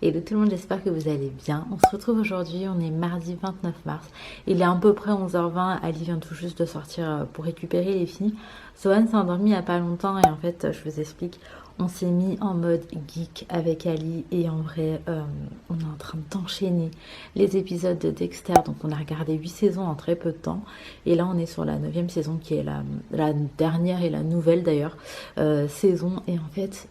Hello tout le monde, j'espère que vous allez bien. On se retrouve aujourd'hui, on est mardi 29 mars. Il est à peu près 11h20, Ali vient tout juste de sortir pour récupérer les filles. Sohan s'est endormi il n'y a pas longtemps et en fait, je vous explique, on s'est mis en mode geek avec Ali et en vrai, on est en train d'enchaîner les épisodes de Dexter. Donc on a regardé 8 saisons en très peu de temps et là on est sur la 9e saison qui est la dernière et la nouvelle d'ailleurs saison et en fait...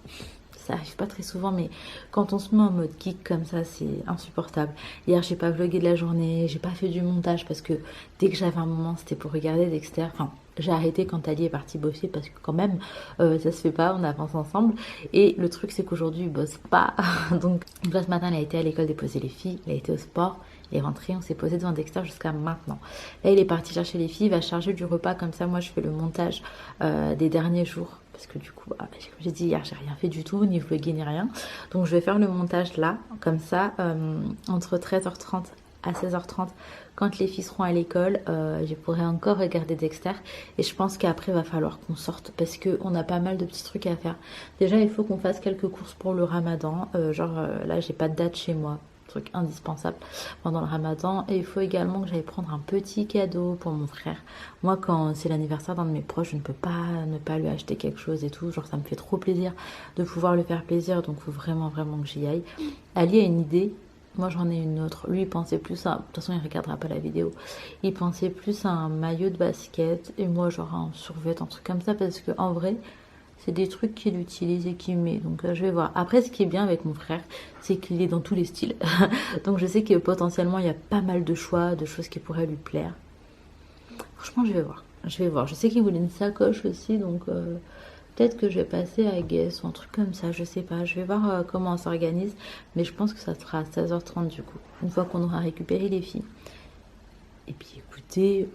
Ça arrive pas très souvent, mais quand on se met en mode geek comme ça, c'est insupportable. Hier, j'ai pas vlogué de la journée, j'ai pas fait du montage parce que dès que j'avais un moment, c'était pour regarder Dexter. Enfin, j'ai arrêté quand Ali est parti bosser parce que quand même, ça se fait pas, on avance ensemble. Et le truc, c'est qu'aujourd'hui, il bosse pas. Donc là, ce matin, il a été à l'école déposer les filles, il a été au sport. Il est rentré, on s'est posé devant Dexter jusqu'à maintenant. Là, il est parti chercher les filles, il va charger du repas. Comme ça, moi, je fais le montage des derniers jours. Parce que du coup, comme j'ai dit hier, j'ai rien fait du tout, ni vlogué, ni rien. Donc, je vais faire le montage là, comme ça, entre 13h30 à 16h30. Quand les filles seront à l'école, je pourrai encore regarder Dexter. Et je pense qu'après, il va falloir qu'on sorte parce qu'on a pas mal de petits trucs à faire. Déjà, il faut qu'on fasse quelques courses pour le ramadan. Là, j'ai pas de date chez moi. Truc indispensable pendant le ramadan. Et il faut également que j'aille prendre un petit cadeau pour mon frère. Moi, quand c'est l'anniversaire d'un de mes proches, je ne peux pas ne pas lui acheter quelque chose et tout. Genre, ça me fait trop plaisir de pouvoir lui faire plaisir. Donc, il faut vraiment, vraiment que j'y aille. Ali a une idée. Moi, j'en ai une autre. Lui, il pensait plus à... De toute façon, il ne regardera pas la vidéo. Il pensait plus à un maillot de basket. Et moi, genre un survêt, un truc comme ça. Parce que en vrai... c'est des trucs qu'il utilise et qu'il met. Donc je vais voir. Après, ce qui est bien avec mon frère, c'est qu'il est dans tous les styles. Donc je sais que potentiellement, il y a pas mal de choix, de choses qui pourraient lui plaire. Franchement, je vais voir. Je vais voir. Je sais qu'il voulait une sacoche aussi. Donc peut-être que je vais passer à Guess ou un truc comme ça. Je sais pas. Je vais voir comment on s'organise. Mais je pense que ça sera à 16h30 du coup. Une fois qu'on aura récupéré les filles. Et puis écoutez,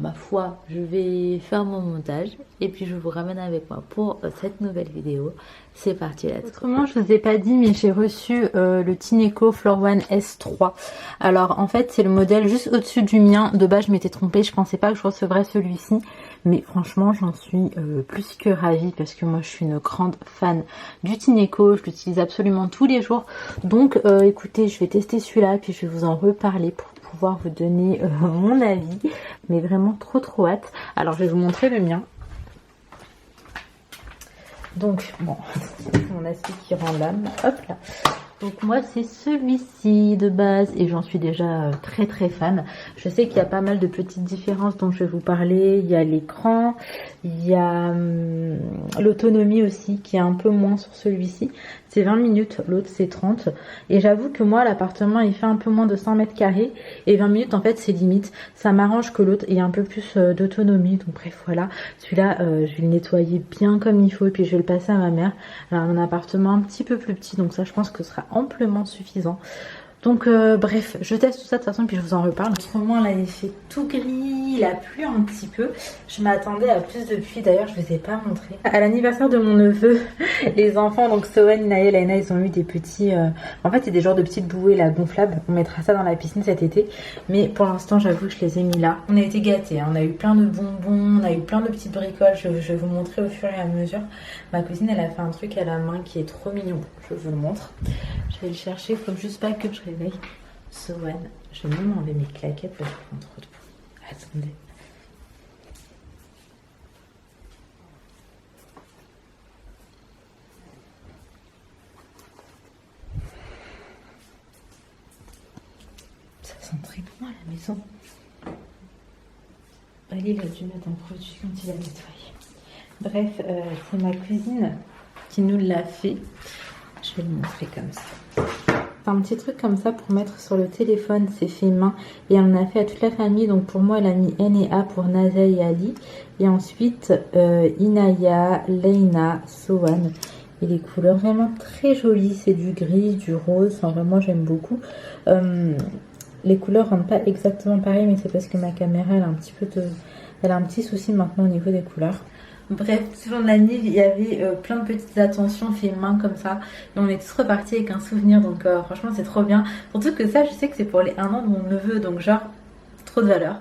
ma foi, je vais faire mon montage et puis je vous ramène avec moi pour cette nouvelle vidéo. C'est parti là. Autrement, je vous ai pas dit, mais j'ai reçu le Tineco Floor One S3. Alors en fait, c'est le modèle juste au-dessus du mien. De base, je m'étais trompée, je pensais pas que je recevrais celui-ci. Mais franchement, j'en suis plus que ravie parce que moi, je suis une grande fan du Tineco. Je l'utilise absolument tous les jours. Donc écoutez, je vais tester celui-là puis je vais vous en reparler pour pouvoir vous donner mon avis, mais vraiment trop hâte. Alors je vais vous montrer le mien. Donc bon, mon astuce qui rend l'âme, hop là. Donc moi c'est celui-ci de base et j'en suis déjà très fan. Je sais qu'il y a pas mal de petites différences dont je vais vous parler. Il y a l'écran, il y a l'autonomie aussi qui est un peu moins sur celui-ci. C'est 20 minutes, l'autre c'est 30. Et j'avoue que moi l'appartement il fait un peu moins de 100 mètres carrés et 20 minutes en fait c'est limite. Ça m'arrange que l'autre ait un peu plus d'autonomie. Donc bref voilà, celui-là je vais le nettoyer bien comme il faut et puis je vais le passer à ma mère. Elle a un appartement un petit peu plus petit donc ça je pense que ce sera amplement suffisant. Donc bref, je teste tout ça de toute façon puis je vous en reparle. En ce moment là il fait tout gris, il a plu un petit peu. Je m'attendais à plus de pluie, d'ailleurs je vous ai pas montré. À l'anniversaire de mon neveu, les enfants, donc Sohan, Inaël et Laina, ils ont eu des petits... En fait c'est des genres de petites bouées là gonflables. On mettra ça dans la piscine cet été. Mais pour l'instant j'avoue que je les ai mis là. On a été gâtés, hein. On a eu plein de bonbons, on a eu plein de petites bricoles. Je vais vous montrer au fur et à mesure. Ma cousine elle a fait un truc à la main qui est trop mignon. Je vous le montre. Je vais le chercher, il faut juste pas que je réveille Sohan. Je vais même enlever mes claquettes parce que je prends trop de bruit. Attendez. Ça sent très bon à la maison. Ali il a dû mettre un produit quand il a nettoyé. Bref, c'est ma cousine qui nous l'a fait. Je vais le montrer comme ça. C'est un petit truc comme ça pour mettre sur le téléphone, c'est fait main et elle en a fait à toute la famille. Donc pour moi elle a mis N et A pour Naza et Ali et ensuite Inaya, Leina, Sohan et les couleurs vraiment très jolies, c'est du gris, du rose, enfin vraiment j'aime beaucoup. Les couleurs rendent pas exactement pareil mais c'est parce que ma caméra elle a un petit peu de... elle a un petit souci maintenant au niveau des couleurs. Bref, tout au long de l'année, il y avait plein de petites attentions fait main comme ça. Et on est tous repartis avec un souvenir. Donc franchement, c'est trop bien. Surtout que ça, je sais que c'est pour les 1 an de mon neveu. Donc genre, trop de valeur.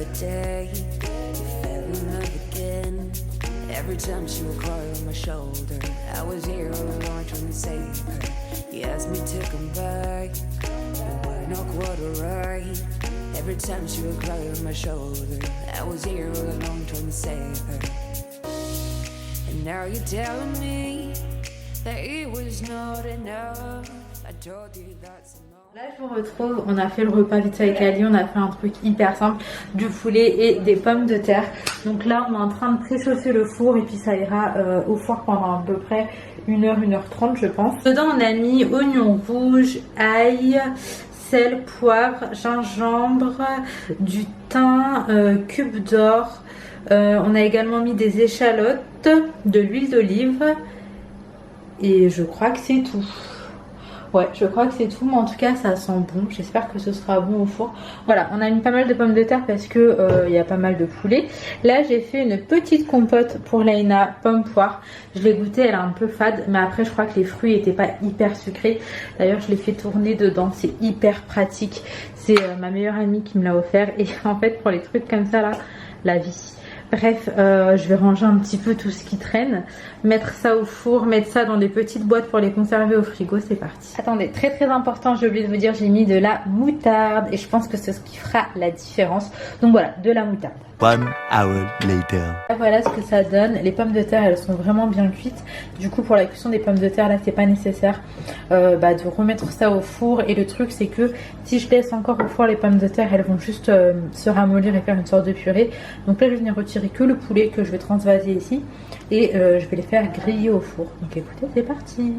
other day, we fell in love again. Every time she would cry on my shoulder, I was here all along trying to save her. He asked me to come back, but we're not quite alright. Every time she would cry on my shoulder, I was here all along trying to save her. And now you're telling me that it was not enough. I told you that's enough. Là je vous retrouve, on a fait le repas vite fait avec Ali, on a fait un truc hyper simple, du poulet et des pommes de terre. Donc là on est en train de préchauffer le four et puis ça ira au four pendant à peu près 1h, 1h30 je pense. Dedans on a mis oignons rouges, ail, sel, poivre, gingembre, du thym, cube d'or. On a également mis des échalotes, de l'huile d'olive et je crois que c'est tout. Ouais, je crois que c'est tout, mais en tout cas ça sent bon. J'espère que ce sera bon au four. Voilà, on a mis pas mal de pommes de terre parce que y a pas mal de poulet. Là j'ai fait une petite compote pour Laina, pomme poire. Je l'ai goûtée, elle est un peu fade, mais après je crois que les fruits n'étaient pas hyper sucrés. D'ailleurs je l'ai fait tourner dedans, c'est hyper pratique. C'est ma meilleure amie qui me l'a offert et en fait pour les trucs comme ça là, la vie. Bref, je vais ranger un petit peu tout ce qui traîne, mettre ça au four, mettre ça dans des petites boîtes pour les conserver au frigo, c'est parti. Attendez, très très important, j'ai oublié de vous dire, j'ai mis de la moutarde et je pense que c'est ce qui fera la différence. Donc voilà, de la moutarde. 1 hour later. Voilà ce que ça donne. Les pommes de terre elles sont vraiment bien cuites. Du coup pour la cuisson des pommes de terre là c'est pas nécessaire de remettre ça au four. Et le truc c'est que si je laisse encore au four les pommes de terre elles vont juste se ramollir et faire une sorte de purée. Donc là je vais venir retirer que le poulet que je vais transvaser ici. Et je vais les faire griller au four. Donc écoutez c'est parti.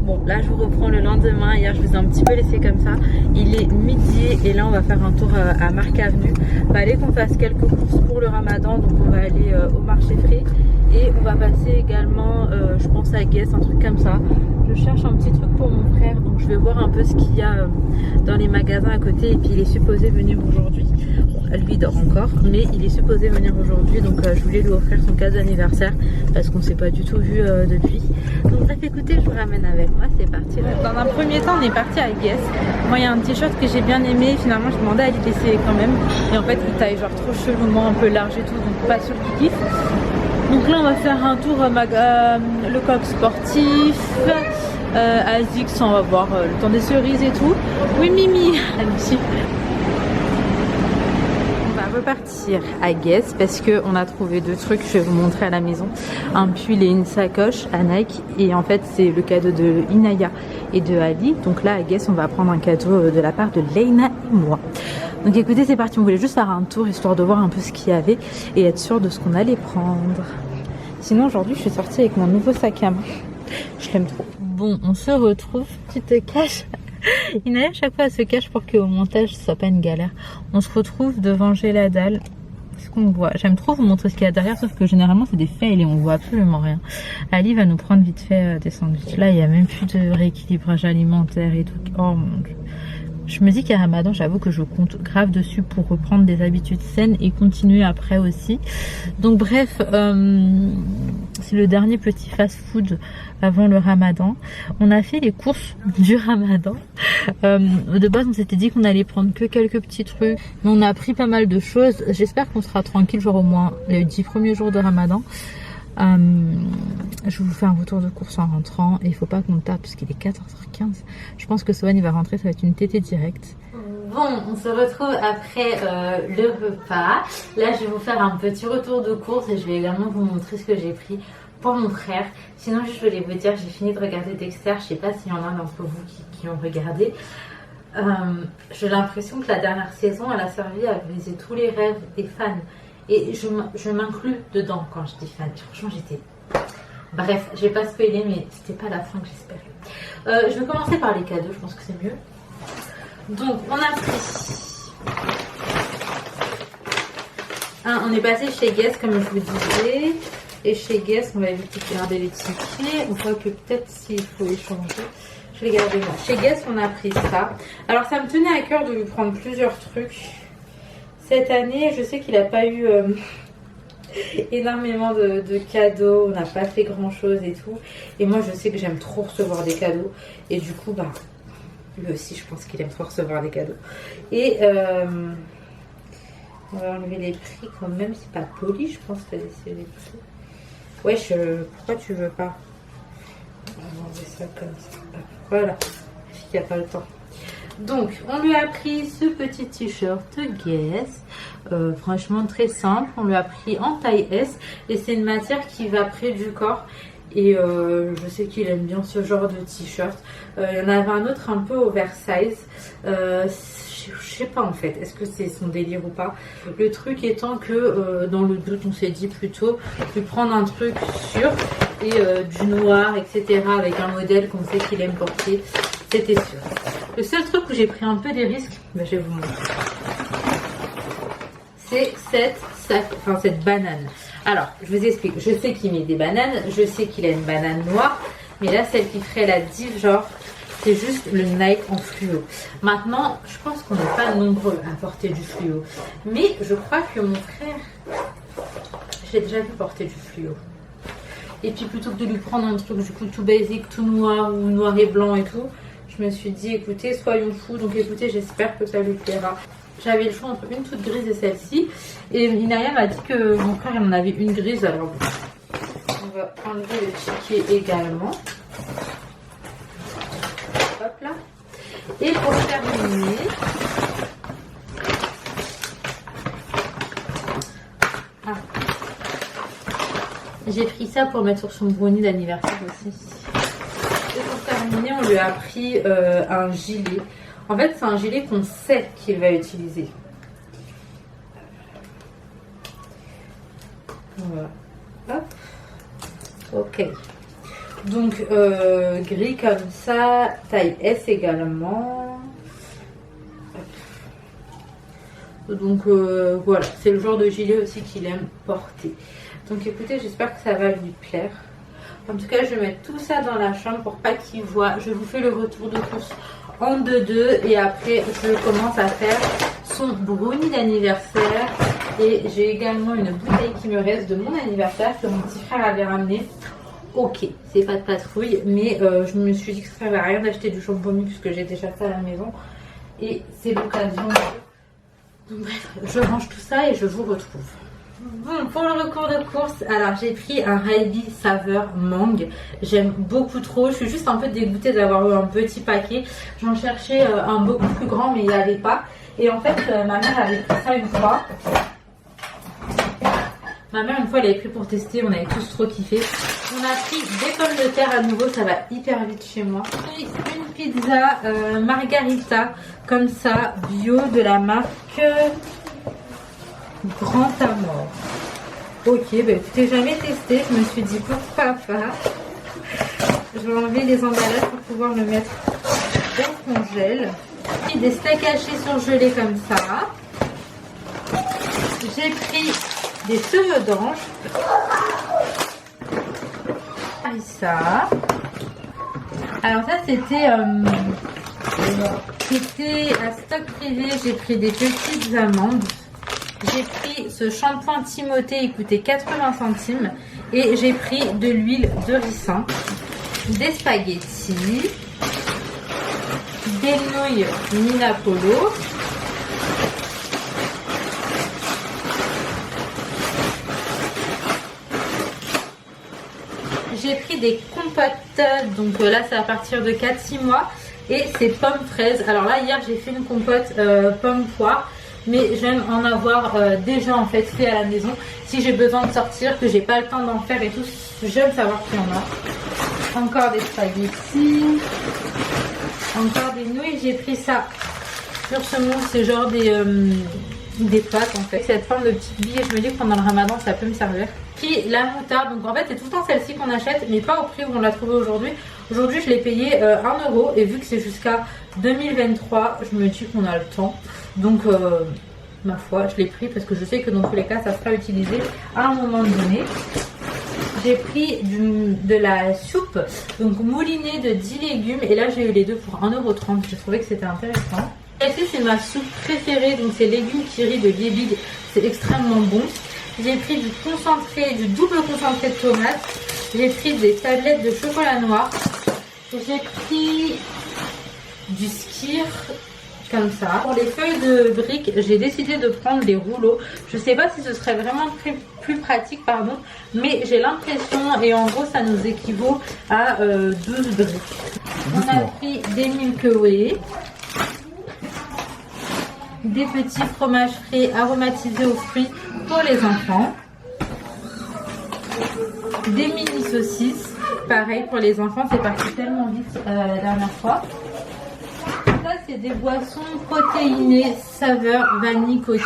Bon là je vous reprends le lendemain, hier je vous ai un petit peu laissé comme ça. Il est midi et là on va faire un tour à Marc Avenue. Fallait qu'on fasse quelques courses pour le ramadan, donc on va aller au marché frais. Et on va passer également je pense à Guess, un truc comme ça. Je cherche un petit truc pour mon frère, donc je vais voir un peu ce qu'il y a dans les magasins à côté. Et puis il est supposé venir aujourd'hui. Lui dort encore, mais il est supposé venir aujourd'hui, donc je voulais lui offrir son cadeau d'anniversaire parce qu'on s'est pas du tout vu depuis. Donc bref écoutez, je vous ramène avec moi, c'est parti. Dans un premier temps on est parti à Guess. Moi il y a un t-shirt que j'ai bien aimé, finalement je demandais à lui d'essayer quand même. Et en fait il taille genre trop chelou, un peu large et tout, donc pas sûr qu'il kiffe. Donc là on va faire un tour le coq sportif, Azix, on va voir le temps des cerises et tout. Oui Mimi, allez-y. Repartir à Guess parce que on a trouvé deux trucs, je vais vous montrer à la maison, un pull et une sacoche à Nike, et en fait c'est le cadeau de Inaya et de Ali. Donc là à Guess on va prendre un cadeau de la part de Laina et moi. Donc écoutez c'est parti, on voulait juste faire un tour histoire de voir un peu ce qu'il y avait et être sûr de ce qu'on allait prendre. Sinon aujourd'hui je suis sortie avec mon nouveau sac à main, je l'aime trop. Bon on se retrouve, petite cache. Inaya à chaque fois elle se cache pour qu'au montage ce soit pas une galère. On se retrouve devant Géladal. Ce qu'on voit, j'aime trop vous montrer ce qu'il y a derrière, sauf que généralement c'est des fails et on voit absolument rien. Ali va nous prendre vite fait des sandwichs. Là il n'y a même plus de rééquilibrage alimentaire et tout. Oh mon dieu. Je me dis qu'à Ramadan, j'avoue que je compte grave dessus pour reprendre des habitudes saines et continuer après aussi. Donc bref, c'est le dernier petit fast-food avant le Ramadan. On a fait les courses du Ramadan. De base, on s'était dit qu'on allait prendre que quelques petits trucs. Mais on a pris pas mal de choses. J'espère qu'on sera tranquille, genre au moins les 10 premiers jours de Ramadan. Je vous fais un retour de course en rentrant et il faut pas qu'on tape parce qu'il est 14h15. Je pense que Sohan il va rentrer, ça va être une tétée directe. Bon, on se retrouve après le repas. Là je vais vous faire un petit retour de course et je vais également vous montrer ce que j'ai pris pour mon frère. Sinon je voulais vous dire, j'ai fini de regarder Dexter. Je sais pas s'il y en a d'entre vous qui ont regardé. J'ai l'impression que la dernière saison elle a servi à briser tous les rêves des fans. Et je m'inclus dedans quand je dis fan. Franchement, j'étais... Bref, je vais pas spoiler, mais c'était pas la fin que j'espérais. Je vais commencer par les cadeaux, je pense que c'est mieux. Donc, on a pris... on est passé chez Guess, comme je vous disais. Et chez Guess, on va éviter de garder les tickets. On voit que peut-être s'il faut les changer. Je vais garder moi. Chez Guess, on a pris ça. Alors, ça me tenait à cœur de lui prendre plusieurs trucs. Cette année, je sais qu'il n'a pas eu énormément de cadeaux. On n'a pas fait grand-chose et tout. Et moi, je sais que j'aime trop recevoir des cadeaux. Et du coup, bah, lui aussi, je pense qu'il aime trop recevoir des cadeaux. Et on va enlever les prix quand même. C'est pas poli, je pense, que c'est les prix. Wesh, pourquoi tu veux pas? On va enlever ça comme ça. Voilà, la fille qui a pas le temps. Donc, on lui a pris ce petit t-shirt Guess. Franchement, très simple. On lui a pris en taille S. Et c'est une matière qui va près du corps. Et je sais qu'il aime bien ce genre de t-shirt. Il y en avait un autre un peu oversize. Je sais pas en fait, est-ce que c'est son délire ou pas. Le truc étant que dans le doute, on s'est dit plutôt de prendre un truc sûr et du noir, etc. avec un modèle qu'on sait qu'il aime porter. C'était sûr. Le seul truc où j'ai pris un peu des risques, ben, je vais vous montrer. C'est cette banane. Alors, je vous explique. Je sais qu'il met des bananes, je sais qu'il a une banane noire, mais là, celle qui ferait la div, genre, c'est juste le Nike en fluo. Maintenant, je pense qu'on n'est pas nombreux à porter du fluo. Mais je crois que mon frère, j'ai déjà vu porter du fluo. Et puis plutôt que de lui prendre un truc du coup tout basique, tout noir ou noir et blanc et tout, je me suis dit écoutez, soyons fous. Donc écoutez, j'espère que ça lui plaira. J'avais le choix entre une toute grise et celle-ci. Et Inaria m'a dit que mon frère il en avait une grise. Alors on va enlever le ticket également. Hop là. Et pour terminer, j'ai pris ça pour mettre sur son brownie d'anniversaire aussi. Et pour terminer, on lui a pris un gilet. En fait, c'est un gilet qu'on sait qu'il va utiliser. Voilà. Hop. Ok. Donc, gris comme ça, taille S également. Donc, voilà, c'est le genre de gilet aussi qu'il aime porter. Donc, écoutez, j'espère que ça va lui plaire. En tout cas, je vais mettre tout ça dans la chambre pour pas qu'il voit. Je vous fais le retour de course en 2-2 et après, je commence à faire son brownie d'anniversaire. Et j'ai également une bouteille qui me reste de mon anniversaire que mon petit frère avait ramené. Ok, c'est pas de patrouille, mais je me suis dit que ça ne servait à rien d'acheter du shampoing puisque j'ai déjà ça à la maison. Et c'est l'occasion. Donc bref, je range tout ça et je vous retrouve. Bon, pour le recours de course, alors j'ai pris un Raibi saveur mangue. J'aime beaucoup trop. Je suis juste un peu dégoûtée d'avoir eu un petit paquet. J'en cherchais un beaucoup plus grand, mais il n'y avait pas. Et en fait, ma mère avait pris ça une fois. Ma mère, une fois, elle avait pris pour tester. On avait tous trop kiffé. On a pris des pommes de terre à nouveau. Ça va hyper vite chez moi. J'ai pris une pizza margarita, comme ça, bio de la marque Grand Amour. Ok, bah écoutez, jamais testé. Je me suis dit pourquoi pas. Je vais enlever les emballages pour pouvoir le mettre au congèle. J'ai pris des steaks hachés surgelés comme ça. J'ai pris des cheveux d'ange. Ça. Alors ça c'était à stock privé. J'ai pris des petites amandes. J'ai pris ce shampoing Timothée, il coûtait 80 centimes. Et j'ai pris de l'huile de ricin, des spaghettis, des nouilles Nina Polo, j'ai pris des compotes, donc là c'est à partir de 4-6 mois, et c'est pommes fraises. Alors là hier j'ai fait une compote pomme poire, mais j'aime en avoir déjà en fait fait à la maison. Si j'ai besoin de sortir, que j'ai pas le temps d'en faire et tout, j'aime savoir qu'il y en a. Encore des spaghettis, encore des nouilles. J'ai pris ça sur ce mousse, c'est genre des pâtes en fait. Cette forme de petite bille, je me dis que pendant le ramadan ça peut me servir. Puis la moutarde, donc en fait c'est tout le temps celle-ci qu'on achète, mais pas au prix où on l'a trouvée aujourd'hui. Aujourd'hui je l'ai payé 1 € et vu que c'est jusqu'à 2023, je me dis qu'on a le temps. Donc ma foi, je l'ai pris parce que je sais que dans tous les cas ça sera utilisé à un moment donné. j'ai pris de la soupe, donc moulinée de 10 légumes. Et là, j'ai eu les deux pour 1,30 €. J'ai trouvé que c'était intéressant. Celle-ci, c'est ma soupe préférée. Donc, c'est légumes kiri de Liebig. C'est extrêmement bon. J'ai pris du double concentré de tomates. J'ai pris des tablettes de chocolat noir. J'ai pris du skyr comme ça. Pour les feuilles de briques, j'ai décidé de prendre des rouleaux. Je sais pas si ce serait vraiment plus pratique, mais j'ai l'impression, et en gros ça nous équivaut à 12 briques. On a pris des Milky Way, des petits fromages frais aromatisés aux fruits pour les enfants, des mini saucisses, pareil pour les enfants, c'est parti tellement vite la dernière fois. Ça, c'est des boissons protéinées saveur vanille coquille.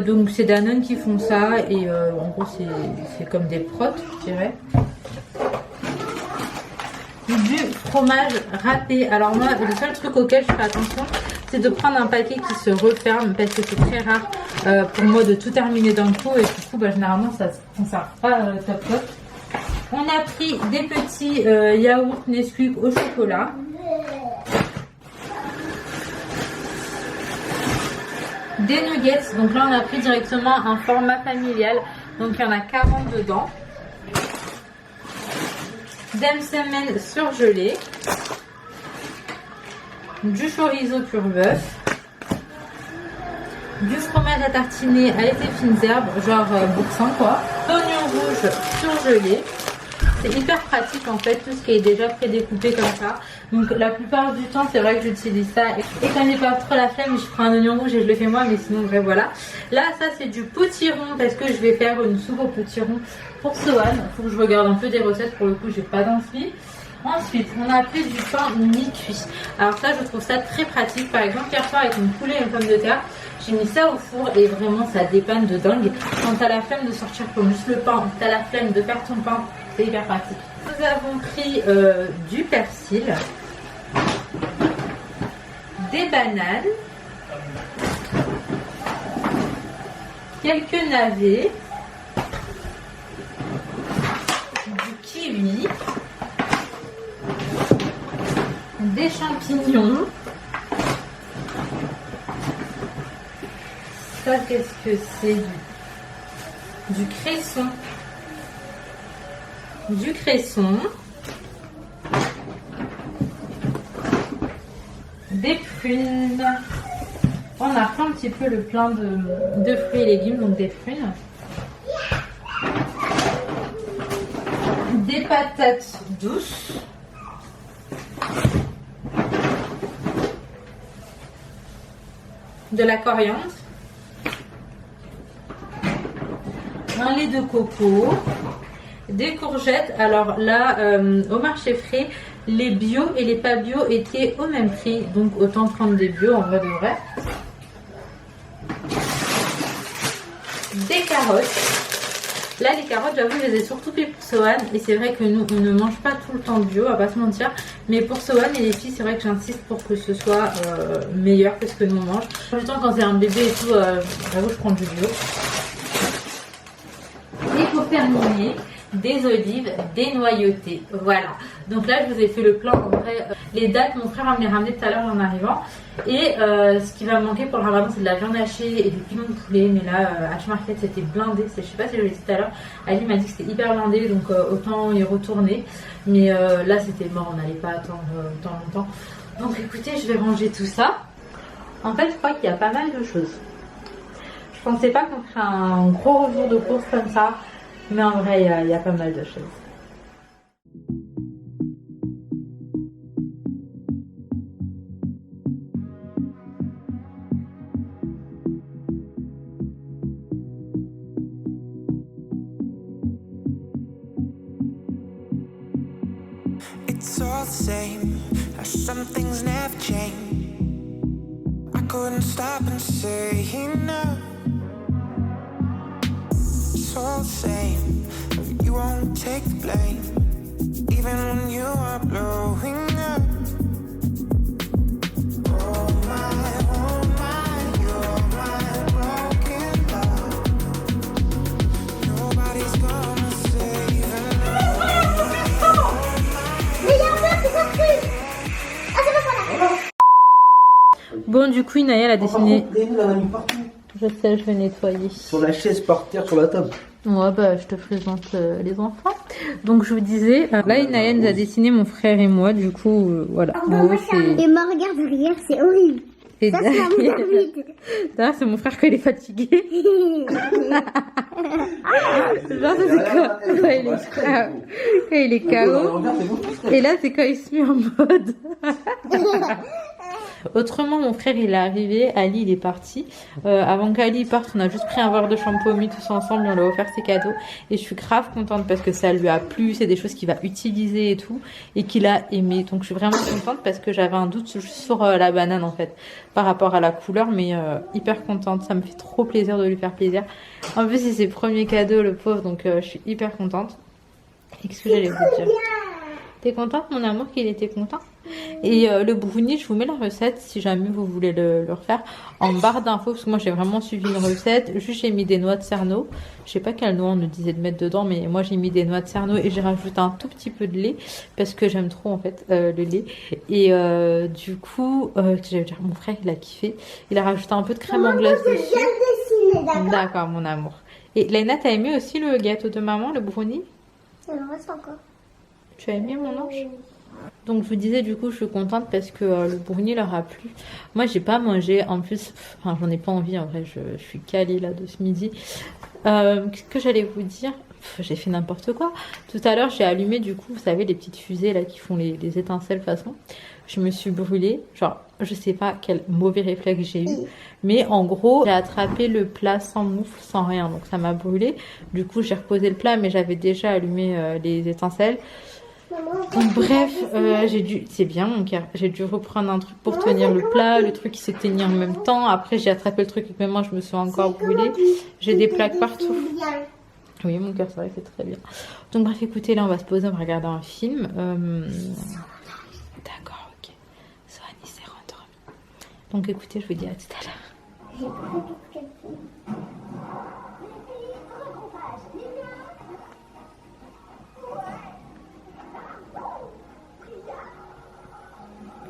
Donc c'est Danone qui font ça et en gros c'est comme des protes, je dirais. Du fromage râpé. Alors moi, le seul truc auquel je fais attention, c'est de prendre un paquet qui se referme parce que c'est très rare pour moi de tout terminer d'un coup et du coup généralement ça ne conserve pas top top. On a pris des petits yaourts Nesquik au chocolat. Des nuggets, donc là on a pris directement un format familial, donc il y en a 40 dedans. Des semaines surgelées, du chorizo pur bœuf, du fromage à tartiner à effet fines herbes, genre boursin quoi, d'oignons rouges surgelés. C'est hyper pratique en fait, tout ce qui est déjà prédécoupé comme ça. Donc la plupart du temps, c'est vrai que j'utilise ça. Et quand j'ai pas trop la flemme, je prends un oignon rouge et je le fais moi, mais sinon bref voilà. Là, ça c'est du potiron parce que je vais faire une soupe au potiron pour Sohan. Faut que je regarde un peu des recettes, pour le coup j'ai pas d'inspi. Ensuite, on a pris du pain mi-cuit. Alors ça, je trouve ça très pratique. Par exemple, hier soir avec mon poulet et une pomme de terre, j'ai mis ça au four et vraiment ça dépanne de dingue. Quand t'as la flemme de sortir comme juste le pain, t'as la flemme de faire ton pain, c'est hyper pratique. Nous avons pris du persil, des bananes, quelques navets, du kiwi, des champignons. Ça, qu'est-ce que c'est? Du cresson. Du cresson. Des prunes. On a fait un petit peu le plein de fruits et légumes, donc des prunes. Des patates douces. De la coriandre. Un lait de coco. Des courgettes. Alors là, au marché frais, les bio et les pas bio étaient au même prix. Donc autant prendre des bio en vrai de vrai. Des carottes. Là, les carottes, j'avoue, je les ai surtout pris pour Sohan. Et c'est vrai que nous, on ne mange pas tout le temps bio, on va pas se mentir. Mais pour Sohan et les filles, c'est vrai que j'insiste pour que ce soit meilleur que ce que nous on mange. En même temps, quand c'est un bébé et tout, j'avoue, je prends du bio. Et pour terminer, des olives dénoyautées. Voilà. Donc là, je vous ai fait le plan. En vrai, les dates, mon frère va me les ramener tout à l'heure en arrivant. Et ce qui va me manquer pour le ramadan, c'est de la viande hachée et du piment de poulet. Mais là, H-Market, c'était blindé. Je sais pas si je l'ai dit tout à l'heure. Ali m'a dit que c'était hyper blindé, donc autant y retourner. Mais là, c'était mort. On n'allait pas attendre tant longtemps. Donc écoutez, je vais ranger tout ça. En fait, je crois qu'il y a pas mal de choses. Je pensais pas qu'on ferait un gros retour de course comme ça. Mais en vrai, il y a pas mal de choses. It's all the same, how some things never change. I couldn't stop and say enough. It's all the same, you won't take the blame, even when you are blowing up. Oh my, you're my broken love. Nobody's gonna say du coup, Inaya, elle a dessiné. Il en a mis partout. Je sais, je vais nettoyer. Sur la chaise, par terre, sur la table. Ouais, bah, je te présente les enfants. Donc, je vous disais, là, Inaya nous a dessiné mon frère et moi. Du coup, voilà. En gros, c'est... Et moi, regarde derrière, c'est horrible. Et Ça, c'est un derrière, vide. derrière, c'est mon frère quand il est fatigué. Genre, ça, c'est quand il est KO. Et là, c'est quand il se met en mode. Autrement, mon frère, il est arrivé. Ali, il est parti. Avant qu'Ali parte, on a juste pris un verre de champomis tous ensemble. On lui a offert ses cadeaux. Et je suis grave contente parce que ça lui a plu. C'est des choses qu'il va utiliser et tout. Et qu'il a aimé. Donc, je suis vraiment contente parce que j'avais un doute juste sur la banane, en fait. Par rapport à la couleur. Mais hyper contente. Ça me fait trop plaisir de lui faire plaisir. En plus, c'est ses premiers cadeaux, le pauvre. Donc, je suis hyper contente. Et qu'est-ce que j'allais vous dire? T'es contente, mon amour, qu'il était content? Et le brownie, je vous mets la recette si jamais vous voulez le refaire en barre d'infos, parce que moi j'ai vraiment suivi une recette. Juste j'ai mis des noix de cerneau. Je sais pas quelle noix on nous disait de mettre dedans, mais moi j'ai mis des noix de cerneau et j'ai rajouté un tout petit peu de lait parce que j'aime trop en fait le lait. Et du coup, j'allais dire, mon frère il a kiffé. Il a rajouté un peu de crème anglaise dessus. D'accord, mon amour. Et Laina, t'as aimé aussi le gâteau de maman, le brownie? Ça me reste encore. Tu as aimé, mon ange? Donc je vous disais, du coup je suis contente parce que le brownie leur a plu. Moi j'ai pas mangé, en plus enfin, j'en ai pas envie en vrai, je suis calée là de ce midi. Qu'est-ce que j'allais vous dire? J'ai fait n'importe quoi. Tout à l'heure j'ai allumé du coup, vous savez les petites fusées là qui font les étincelles façon. Je me suis brûlée, genre je sais pas quel mauvais réflexe j'ai eu. Mais en gros j'ai attrapé le plat sans moufle, sans rien, donc ça m'a brûlé. Du coup j'ai reposé le plat mais j'avais déjà allumé les étincelles. Donc bref, j'ai dû, c'est bien mon cœur, j'ai dû reprendre un truc pour tenir le plat, le truc il s'éteignait en même temps, après j'ai attrapé le truc et même moi je me suis encore brûlée, j'ai des plaques partout. Oui mon cœur, c'est vrai, c'est très bien. Donc bref, écoutez, là on va se poser, on va regarder un film. D'accord, ok. Soani s'est rendormi. Donc écoutez, je vous dis à tout à l'heure.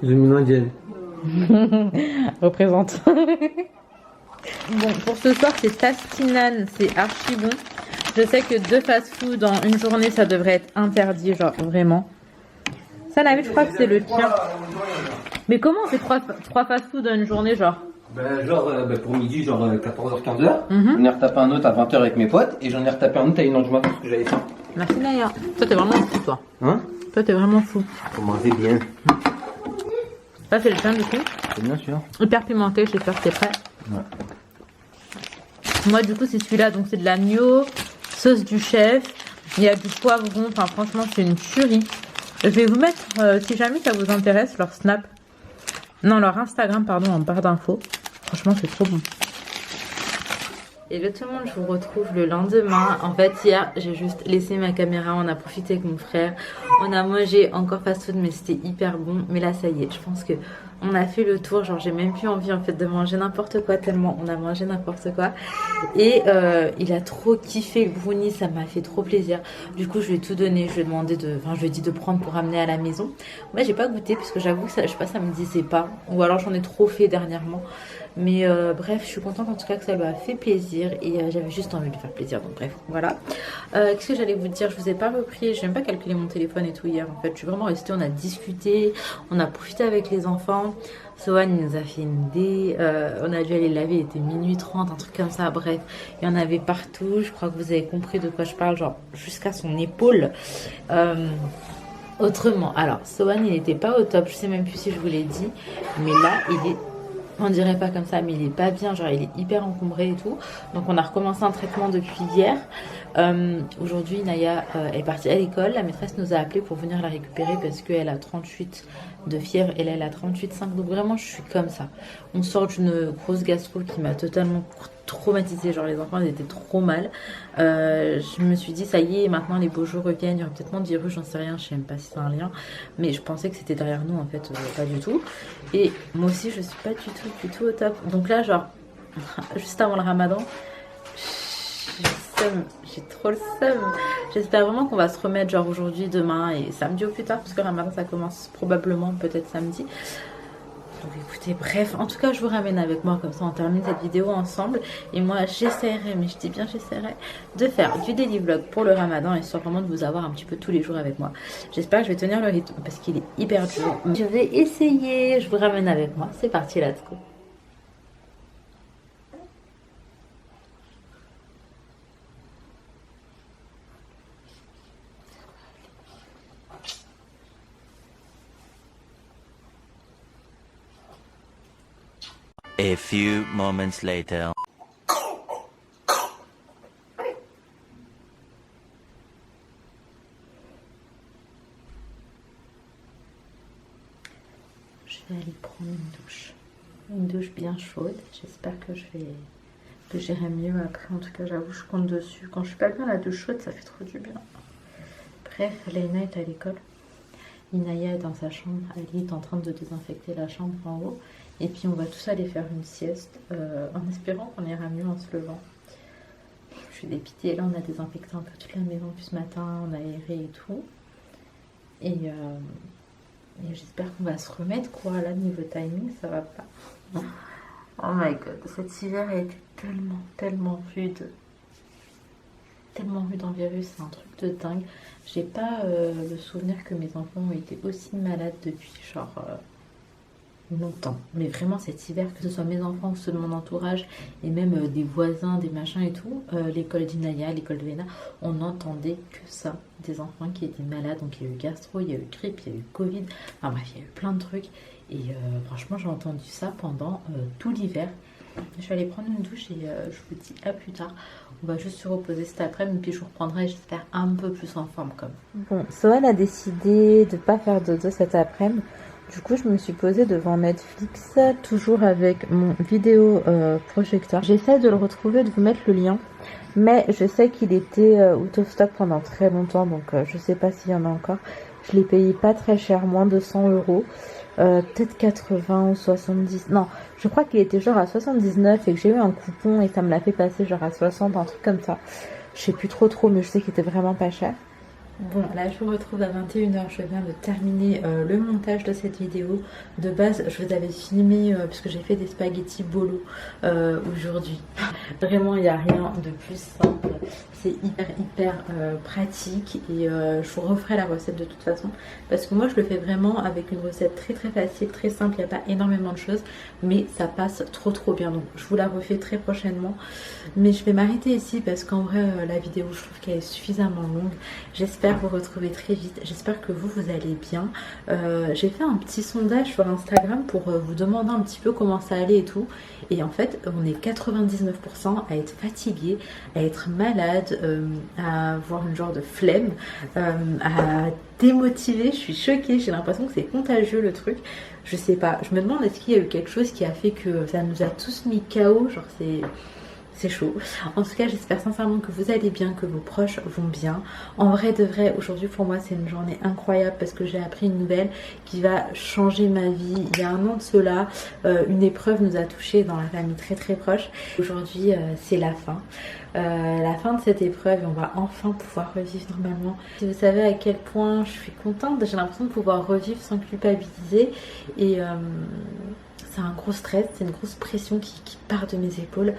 J'ai mis une indienne. Représente. Bon, pour ce soir, c'est Tastinan, c'est archi bon. Je sais que 2 fast-food en une journée, ça devrait être interdit, genre vraiment. Ça, Navid, je crois que c'est le tien. Mais comment on fait 3 fast-food en une journée, genre? Ben, genre, pour midi, genre 14h-15h. J'en ai retapé un autre à 20h avec mes potes. Et j'en ai retapé un autre à 1h du matin parce que j'avais faim. Merci Naya. Toi, t'es vraiment fou, toi. Hein? Toi, t'es vraiment fou. Faut manger bien. Ça, c'est le tien, du coup. C'est bien sûr. Hyper pimenté, j'espère que t'es prêt. Ouais. Moi, du coup, c'est celui-là. Donc, c'est de l'agneau, sauce du chef. Il y a du poivron. Enfin, franchement, c'est une tuerie. Je vais vous mettre, si jamais ça vous intéresse, leur Snap. Non, leur Instagram, pardon, en barre d'infos. Franchement, c'est trop bon. Hello tout le monde, je vous retrouve le lendemain. En fait, hier, j'ai juste laissé ma caméra. On a profité avec mon frère. On a mangé encore fast-food, mais c'était hyper bon. Mais là, ça y est, je pense que on a fait le tour. Genre, j'ai même plus envie en fait de manger n'importe quoi tellement on a mangé n'importe quoi. Et il a trop kiffé le brownie, ça m'a fait trop plaisir. Du coup, je lui ai tout donné. Je lui ai demandé je lui ai dit de prendre pour ramener à la maison. Moi, j'ai pas goûté parce que j'avoue que ça, je sais pas, ça me disait pas. Ou alors j'en ai trop fait dernièrement. Mais bref, je suis contente en tout cas que ça lui a fait plaisir et j'avais juste envie de lui faire plaisir. Donc bref, voilà. Qu'est-ce que j'allais vous dire? Je vous ai pas repris, j'ai même pas calculé mon téléphone et tout hier. En fait, je suis vraiment restée, on a discuté, on a profité avec les enfants. Sohan il nous a fait une idée, on a dû aller laver, il était minuit 30, un truc comme ça. Bref, il y en avait partout. Je crois que vous avez compris de quoi je parle, genre jusqu'à son épaule. Autrement, alors Sohan il n'était pas au top, je sais même plus si je vous l'ai dit, mais là il est, on dirait pas comme ça, mais il est pas bien, genre il est hyper encombré et tout. Donc on a recommencé un traitement depuis hier. Aujourd'hui Naya est partie à l'école, la maîtresse nous a appelé pour venir la récupérer parce qu'elle a 38 de fièvre et là elle a 38,5, donc vraiment je suis comme ça. On sort d'une grosse gastro qui m'a totalement traumatisée, genre les enfants ils étaient trop mal. Je me suis dit ça y est, maintenant les beaux jours reviennent, il y aura peut-être moins de virus, j'en sais rien, je sais même pas si c'est un lien, mais je pensais que c'était derrière nous en fait, pas du tout. Et moi aussi je suis pas du tout au top. Donc là genre juste avant le ramadan, j'ai trop le seum. J'espère vraiment qu'on va se remettre genre aujourd'hui, demain et samedi au plus tard, parce que Ramadan ça commence probablement peut-être samedi. Donc écoutez, bref, en tout cas je vous ramène avec moi, comme ça on termine cette vidéo ensemble. Et moi j'essaierai, mais je dis bien j'essaierai, de faire du daily vlog pour le ramadan, histoire vraiment de vous avoir un petit peu tous les jours avec moi. J'espère que je vais tenir le rythme parce qu'il est hyper dur. Je vais essayer, je vous ramène avec moi, c'est parti, let's go. A few moments later. Je vais aller prendre une douche bien chaude. J'espère que j'irai mieux après. En tout cas, j'avoue, je compte dessus. Quand je suis pas bien, la douche chaude, ça fait trop du bien. Bref, Léna est à l'école. Inaya est dans sa chambre. Ali est en train de désinfecter la chambre en haut. Et puis on va tous aller faire une sieste en espérant qu'on ira mieux en se levant. Je suis dépitée. Là, on a désinfecté un peu toute la maison depuis ce matin. On a aéré et tout. Et j'espère qu'on va se remettre, quoi. Là, niveau timing, ça va pas. Oh my god, cet hiver a été tellement rude. Tellement rude en virus, c'est un truc de dingue. J'ai pas le souvenir que mes enfants ont été aussi malades depuis genre longtemps. Mais vraiment cet hiver, que ce soit mes enfants ou ceux de mon entourage, et même des voisins, des machins et tout, l'école d'Inaya, l'école de Léna, on n'entendait que ça. Des enfants qui étaient malades, donc il y a eu gastro, il y a eu grippe, il y a eu Covid, enfin bref, il y a eu plein de trucs. Et franchement, j'ai entendu ça pendant tout l'hiver. Je vais aller prendre une douche et je vous dis à plus tard. On va juste se reposer cet après-midi, puis je vous reprendrai, j'espère, un peu plus en forme comme. Bon, Sohan a décidé de ne pas faire dodo cet après-midi. Du coup, je me suis posée devant Netflix, toujours avec mon vidéo projecteur. J'essaie de le retrouver, de vous mettre le lien. Mais je sais qu'il était out of stock pendant très longtemps, donc je sais pas s'il y en a encore. Je l'ai payé pas très cher, moins de 100 €. Peut-être 80 ou 70. Non, je crois qu'il était genre à 79 et que j'ai eu un coupon et ça me l'a fait passer genre à 60, un truc comme ça. Je sais plus trop, mais je sais qu'il était vraiment pas cher. Bon, là je vous retrouve à 21 h, je viens de terminer le montage de cette vidéo. De base, je vous avais filmé, puisque j'ai fait des spaghettis bolo aujourd'hui. Vraiment, il n'y a rien de plus simple. C'est hyper pratique et je vous referai la recette de toute façon. Parce que moi, je le fais vraiment avec une recette très facile, très simple. Il n'y a pas énormément de choses, mais ça passe trop bien. Donc, je vous la refais très prochainement. Mais je vais m'arrêter ici parce qu'en vrai, la vidéo, je trouve qu'elle est suffisamment longue. J'espère vous retrouver très vite. J'espère que vous allez bien. J'ai fait un petit sondage sur Instagram pour vous demander un petit peu comment ça allait et tout. Et en fait, on est 99% à être fatigué, à être malade, à avoir une genre de flemme, à démotiver. Je suis choquée, j'ai l'impression que c'est contagieux le truc. Je sais pas, je me demande est-ce qu'il y a eu quelque chose qui a fait que ça nous a tous mis KO, genre c'est chaud. En tout cas, j'espère sincèrement que vous allez bien, que vos proches vont bien. En vrai de vrai, aujourd'hui pour moi c'est une journée incroyable parce que j'ai appris une nouvelle qui va changer ma vie. Il y a un an de cela, une épreuve nous a touchés dans la famille très proche. Aujourd'hui c'est la fin de cette épreuve et on va enfin pouvoir revivre normalement. Si vous savez à quel point je suis contente, j'ai l'impression de pouvoir revivre sans culpabiliser et c'est un gros stress, c'est une grosse pression qui part de mes épaules.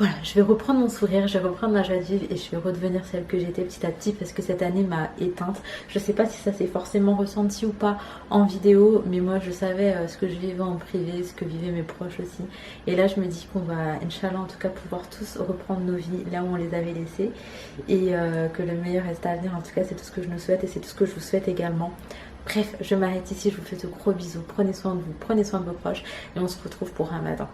Voilà, je vais reprendre mon sourire, je vais reprendre ma joie de vivre et je vais redevenir celle que j'étais petit à petit parce que cette année m'a éteinte. Je sais pas si ça s'est forcément ressenti ou pas en vidéo, mais moi je savais ce que je vivais en privé, ce que vivaient mes proches aussi. Et là je me dis qu'on va, Inch'Allah en tout cas, pouvoir tous reprendre nos vies là où on les avait laissées et que le meilleur reste à venir. En tout cas c'est tout ce que je nous souhaite et c'est tout ce que je vous souhaite également. Bref, je m'arrête ici, je vous fais de gros bisous, prenez soin de vous, prenez soin de vos proches et on se retrouve pour Ramadan.